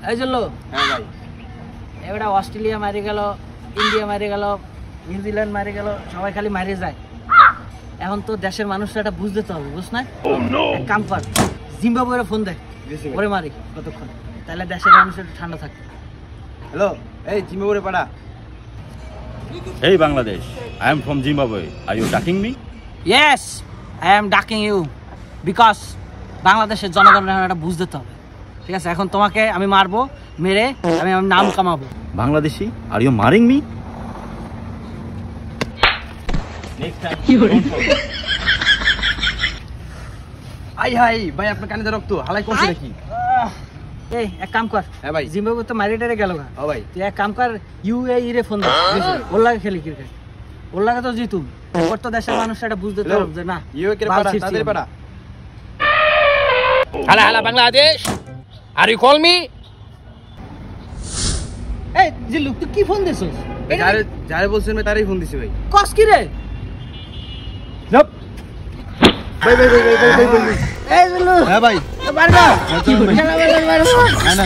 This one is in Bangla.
এই চলো। হ্যাঁ ভাই। এবারে অস্ট্রেলিয়া মারি গেল, ইন্ডিয়া মারি গেল, নিউজিল্যান্ড মারি গেল, সবাই খালি মারি যায়। এখন তো দেশের মানুষরা এটা বুঝতে হবে, বুঝ না? এক কাম কর, জিম্বাবুয়ের ফোন দেয়, ওরে মারি কতক্ষণ, তাহলে দেশের মানুষ একটু ঠান্ডা থাকবে। হ্যালো, এই জিম্বাবুয়ে পাড়া। Hey Bangladesh, I am from Zimbabwe. Are you tracking me? Yes, I am ducking you because বাংলাদেশের জনগণের এটা বুঝতে হবে, ঠিক আছে? এখন তোমাকে আমি মারবো, মেরে আমি আমার নাম কামাবো। Bangladeshi, are you marrying me? Next time. আই হাই ভাই, আপনার কানে রক্ত হালাই করছে নাকি? এই এক কাম কর। হ্যাঁ ভাই। জিম্বাবুয়ে তো মারিটারে গেল গা। হ্যাঁ ভাই। তুই এক কাম কর, ইউএই রে ফোন দে, ওর লাগে খেলি ক্রিকেট, ওর লাগে তো জিতুম। ওর তো দেশের মানুষ এটা বুঝতে পারবে যে না ইউএই কে পাড়া, তাদের পাড়া। Hello, Bangladesh. Are you call me? এই জিল্লু তুই কি ফোন দিছস? যারে যারে বলছেন আমি তারই ফোন দিছি ভাই। কস কি রে? জপ ভাই ভাই ভাই ভাই ভাই ভাই। এই জিল্লু হ্যাঁ ভাই। মার না। কি করে? খেলা মার। না না